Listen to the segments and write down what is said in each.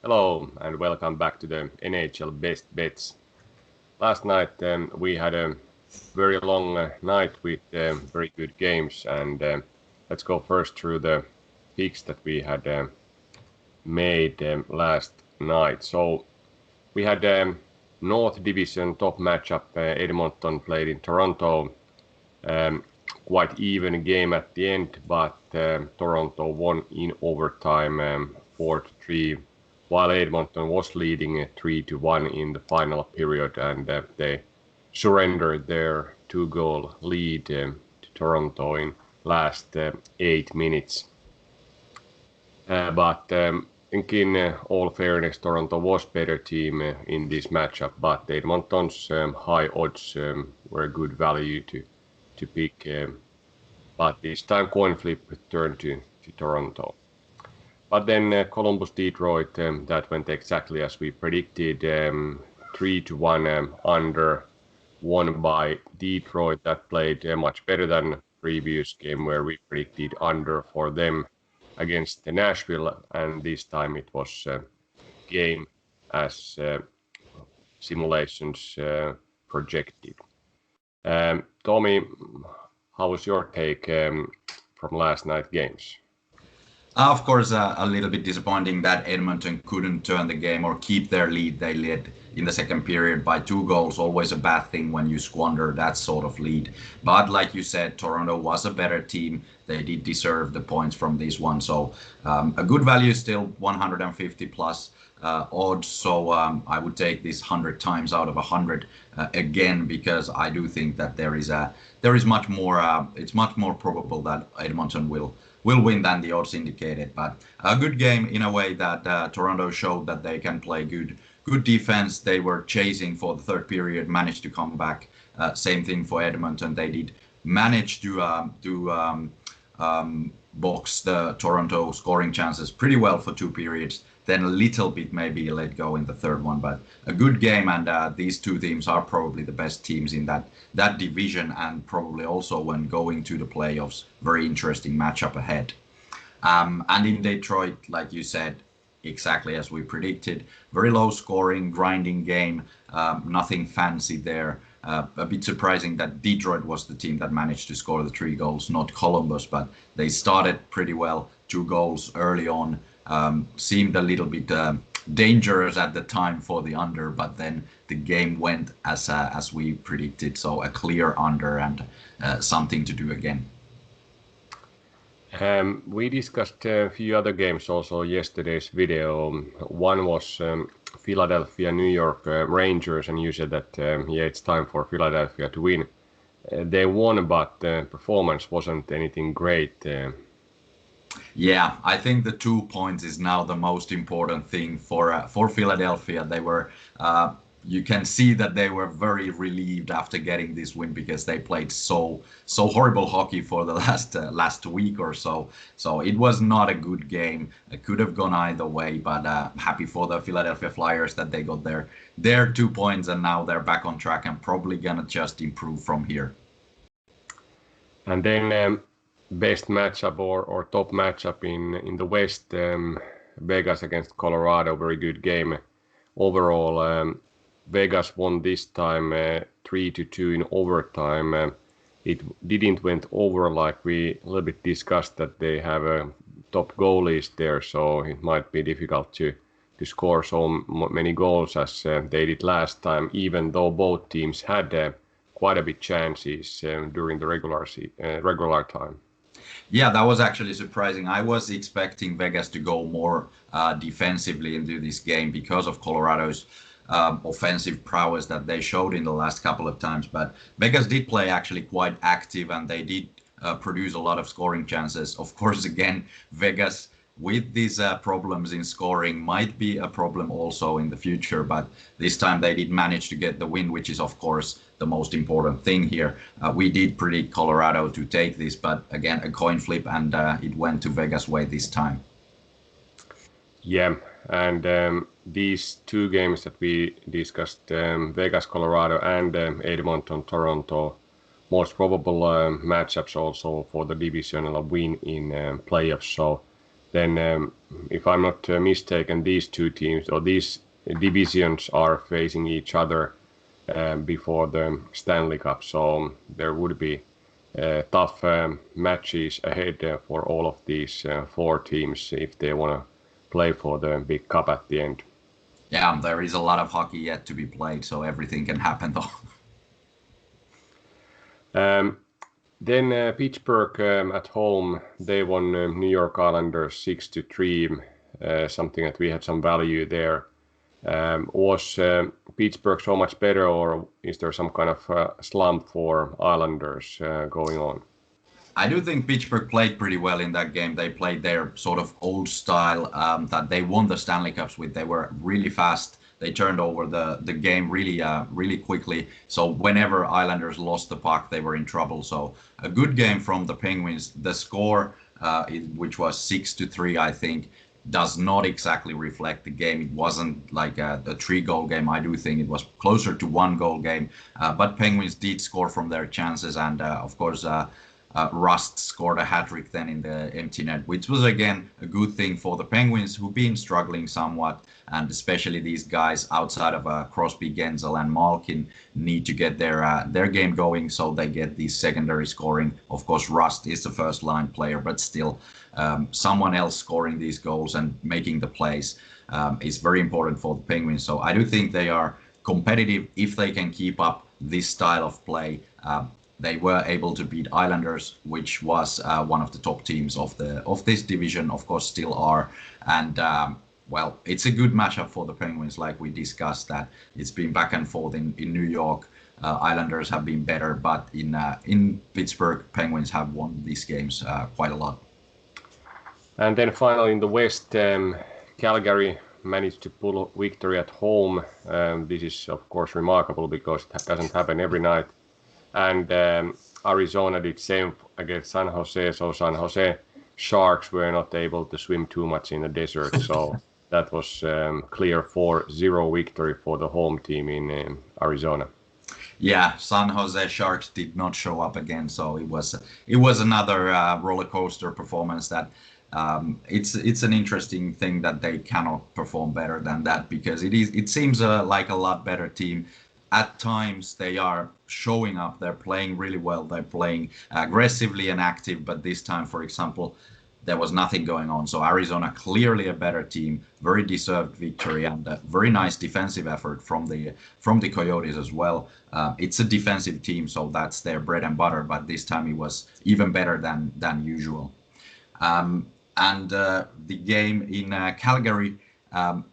Hello and welcome back to the NHL Best Bets. Last night we had a very long night with very good games, and let's go first through the picks that we had made last night. So we had North Division top matchup. Edmonton played in Toronto. Quite even game at the end, but Toronto won in overtime 4-3, while Edmonton was leading 3-1 in the final period, and they surrendered their two-goal lead to Toronto in last 8 minutes. But think in all fairness, Toronto was better team in this matchup, but Edmonton's high odds were good value to pick. But this time coin flip turned to Toronto. But then Columbus Detroit, that went exactly as we predicted, 3-1 under, won by Detroit. That played much better than previous game where we predicted under for them against the Nashville, and this time it was game as simulations projected. Tommy, how was your take from last night's games? Of course, a little bit disappointing that Edmonton couldn't turn the game or keep their lead. They led in the second period by 2 goals. Always a bad thing when you squander that sort of lead. But like you said, Toronto was a better team. They did deserve the points from this one. So a good value still, 150 plus odds. So I would take this 100 times out of 100 again, because I do think that there is much more. It's much more probable that Edmonton will win than the odds indicated. But a good game in a way that Toronto showed that they can play good defense. They were chasing for the third period, managed to come back. Same thing for Edmonton. They did manage to box the Toronto scoring chances pretty well for 2 periods. Then a little bit maybe let go in the third one, but a good game. And these two teams are probably the best teams in that division, and probably also when going to the playoffs, very interesting matchup ahead. And in Detroit, like you said, exactly as we predicted, very low scoring, grinding game, nothing fancy there. A bit surprising that Detroit was the team that managed to score the 3 goals, not Columbus, but they started pretty well, 2 goals early on. Seemed a little bit dangerous at the time for the under, but then the game went as we predicted, so a clear under and something to do again. We discussed a few other games also yesterday's video. One was Philadelphia, New York Rangers, and you said that it's time for Philadelphia to win. They won, but the performance wasn't anything great. Yeah, I think the 2 points is now the most important thing for Philadelphia. They were you can see that they were very relieved after getting this win, because they played so horrible hockey for the last week or so. So it was not a good game. It could have gone either way, but happy for the Philadelphia Flyers that they got their 2 points, and now they're back on track and probably gonna just improve from here. And then best matchup or top matchup in the West, Vegas against Colorado, very good game overall. Vegas won this time 3-2 in overtime. It didn't went over, like we a little bit discussed, that they have top goalies there, so it might be difficult to score so many goals as they did last time, even though both teams had quite a bit chances during the regular time. Yeah, that was actually surprising. I was expecting Vegas to go more defensively into this game because of Colorado's offensive prowess that they showed in the last couple of times. But Vegas did play actually quite active, and they did produce a lot of scoring chances. Of course, again, Vegas with these problems in scoring might be a problem also in the future, but this time they did manage to get the win, which is of course the most important thing here. We did predict Colorado to take this, but again, a coin flip, and it went to Vegas' way this time. Yeah, and these 2 games that we discussed, Vegas, Colorado, and Edmonton, Toronto, most probable matchups also for the divisional win in playoffs. So then if I'm not mistaken, these two teams or these divisions are facing each other before the Stanley Cup. So there would be tough matches ahead for all of these four teams if they want to play for the big cup at the end. Yeah, there is a lot of hockey yet to be played, so everything can happen though. Then Pittsburgh at home, they won New York Islanders 6-3, something that we had some value there. Was Pittsburgh so much better, or is there some kind of slump for Islanders going on? I do think Pittsburgh played pretty well in that game. They played their sort of old style that they won the Stanley Cups with. They were really fast. They turned over the game really quickly. So whenever Islanders lost the puck, they were in trouble. So a good game from the Penguins. The score, which was 6-3, I think, does not exactly reflect the game. It wasn't like a 3-goal game. I do think it was closer to 1-goal game. But Penguins did score from their chances, and of course. Rust scored a hat-trick then in the empty net, which was again a good thing for the Penguins, who've been struggling somewhat, and especially these guys outside of Crosby, Gensel, and Malkin need to get their game going, so they get the secondary scoring. Of course, Rust is the first-line player, but still, someone else scoring these goals and making the plays is very important for the Penguins. So I do think they are competitive if they can keep up this style of play. They were able to beat Islanders, which was one of the top teams of this division, of course, still are. And well, it's a good matchup for the Penguins, like we discussed. That it's been back and forth in New York. Islanders have been better, but in Pittsburgh, Penguins have won these games quite a lot. And then finally in the West, Calgary managed to pull a victory at home. This is of course remarkable because it doesn't happen every night. And Arizona did same against San Jose, so San Jose Sharks were not able to swim too much in the desert, so that was clear 4-0 victory for the home team in Arizona. Yeah, San Jose Sharks did not show up again, so it was another roller coaster performance. That it's an interesting thing that they cannot perform better than that, because it seems like a lot better team. At times they are showing up, they're playing really well, they're playing aggressively and active, but this time, for example, there was nothing going on. So Arizona clearly a better team, very deserved victory, and a very nice defensive effort from the Coyotes as well. It's a defensive team, so that's their bread and butter, but this time it was even better than usual. And the game in Calgary,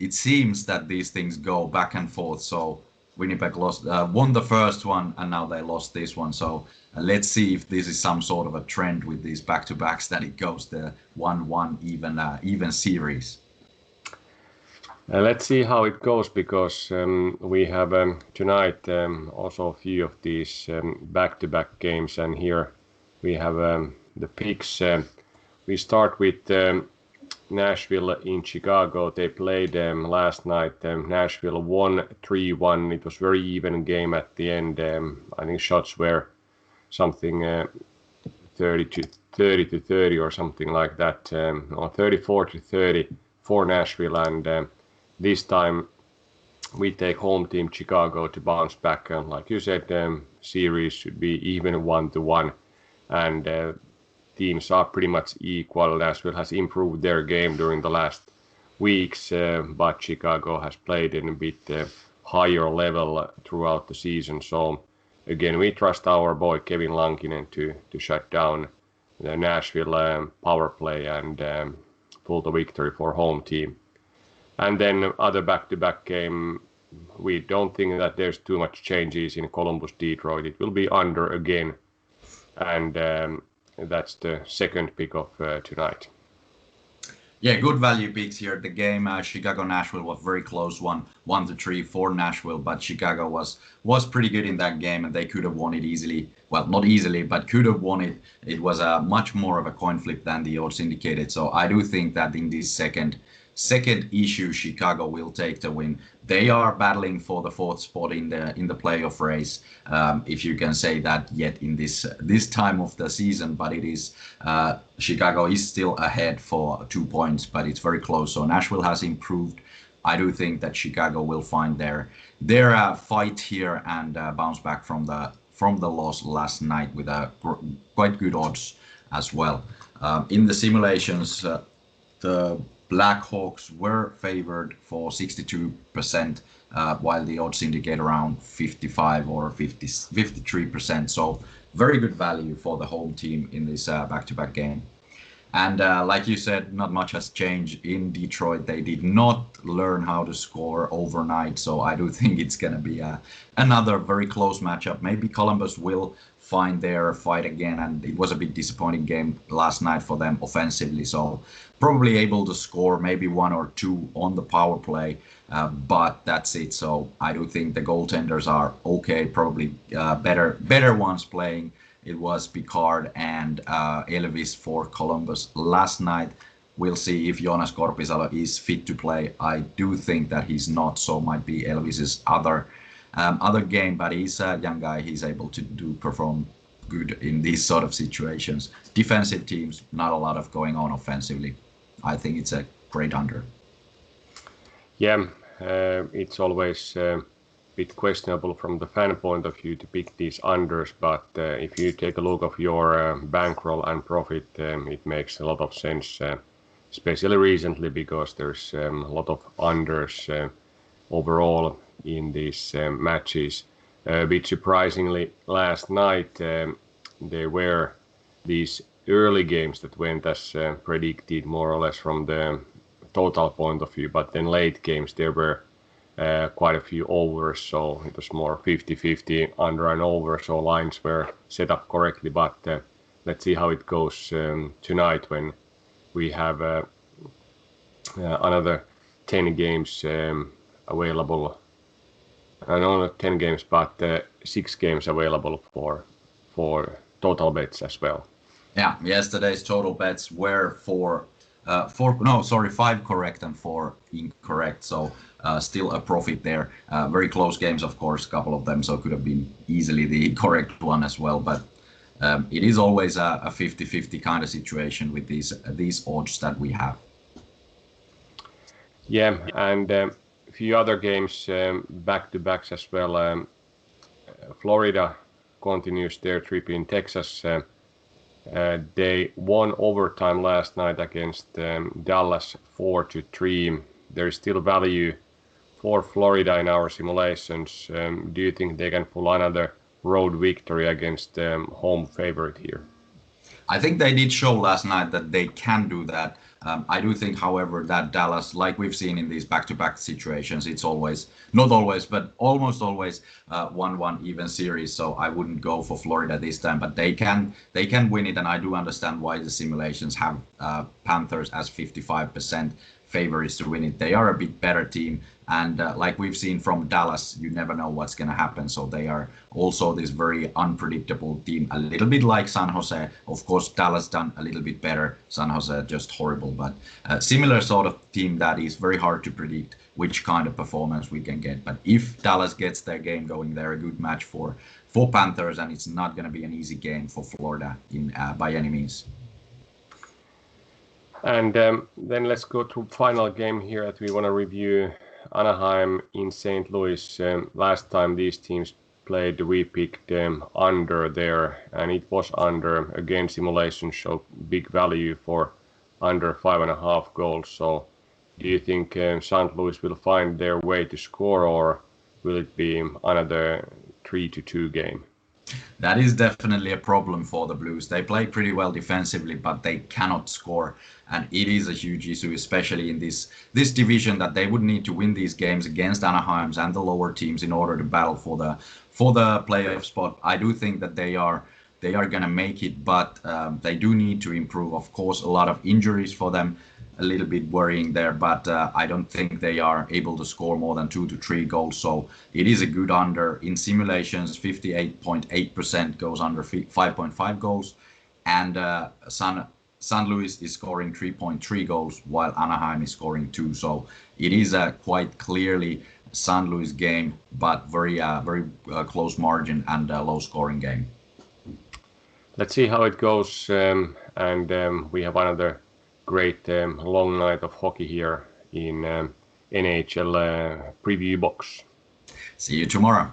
it seems that these things go back and forth. So Winnipeg won the first one, and now they lost this one. So let's see if this is some sort of a trend with these back-to-backs, that it goes the 1-1 even series. Let's see how it goes, because we have tonight also a few of these back-to-back games, and here we have the picks. We start with Nashville in Chicago. They played last night. Nashville won 3-1. It was very even game at the end. I think shots were something 30-30 or something like that, or 34-30 for Nashville. And this time we take home team Chicago to bounce back. And like you said, series should be even 1-1, and teams are pretty much equal. Nashville has improved their game during the last weeks, but Chicago has played in a bit higher level throughout the season. So again, we trust our boy Kevin Lankinen to shut down the Nashville power play and pull the victory for home team. And then other back-to-back game, we don't think that there's too much changes in Columbus Detroit. It will be under again, and that's the second pick of tonight. Yeah, good value picks here. The game Chicago-Nashville was very close, 1-3 for Nashville, but Chicago was pretty good in that game, and they could have won it easily. Well, not easily, but could have won it. It was much more of a coin flip than the odds indicated. So I do think that in this second second issue, Chicago will take the win. They are battling for the fourth spot in the playoff race, if you can say that yet in this time of the season. But it is Chicago is still ahead for 2 points, but it's very close. So Nashville has improved. I do think that Chicago will find their fight here and bounce back from the loss last night with quite good odds as well. In the simulations, the Blackhawks were favored for 62%, while the odds indicate around 55 or 53%. So very good value for the home team in this back-to-back game. And like you said, not much has changed in Detroit. They did not learn how to score overnight. So I do think it's going to be another very close matchup. Maybe Columbus will find their fight again. And it was a bit disappointing game last night for them offensively. So probably able to score maybe 1 or 2 on the power play. But that's it. So I do think the goaltenders are okay, probably better ones playing. It was Picard and Elvis for Columbus last night. We'll see if Joonas Korpisalo is fit to play. I do think that he's not, so might be Elvis's other game. But he's a young guy. He's able to perform good in these sort of situations. Defensive teams, not a lot of going on offensively. I think it's a great under. Yeah, it's always bit questionable from the fan point of view to pick these unders, but if you take a look of your bankroll and profit, it makes a lot of sense, especially recently because there's a lot of unders overall in these matches. A bit surprisingly, last night there were these early games that went as predicted more or less from the total point of view, but then late games there were quite a few overs, so it was more 50-50 under and over, so lines were set up correctly. But let's see how it goes tonight when we have another 10 games available. Not 10 games, but 6 games available for total bets as well. Yeah, yesterday's total bets were 5 correct and 4 incorrect. So still a profit there. Very close games, of course, a couple of them, so could have been easily the correct one as well. But it is always a 50-50 kind of situation with these odds that we have. Yeah, and a few other games back-to-backs as well. Florida continues their trip in Texas. They won overtime last night against Dallas 4-3. There is still value for Florida in our simulations. Do you think they can pull another road victory against home favorite here? I think they did show last night that they can do that. I do think, however, that Dallas, like we've seen in these back-to-back situations, it's always, not always, but almost always 1-1 even series. So I wouldn't go for Florida this time, but they can win it. And I do understand why the simulations have Panthers as 55% favorites to win it. They are a bit better team. And like we've seen from Dallas, you never know what's going to happen. So they are also this very unpredictable team, a little bit like San Jose. Of course, Dallas done a little bit better. San Jose just horrible. But similar sort of team that is very hard to predict which kind of performance we can get. But if Dallas gets their game going, they're a good match for Panthers. And it's not going to be an easy game for Florida by any means. And then let's go to final game here that we want to review. Anaheim in St. Louis. Last time these teams played, we picked under there, and it was under. Again, simulation showed big value for under 5.5 goals. So do you think St. Louis will find their way to score, or will it be another 3-2 game? That is definitely a problem for the Blues. They play pretty well defensively, but they cannot score. And it is a huge issue, especially in this division, that they would need to win these games against Anaheims and the lower teams in order to battle for the playoff spot. I do think that they are going to make it, but they do need to improve. Of course, a lot of injuries for them, a little bit worrying there, but I don't think they are able to score more than 2 to 3 goals. So it is a good under. In simulations, 58.8% goes under 5.5 goals. And St. Louis is scoring 3.3 goals while Anaheim is scoring 2. So it is a quite clearly St. Louis game, but very close margin and a low scoring game. Let's see how it goes, and we have another great long night of hockey here in NHL preview box. See you tomorrow.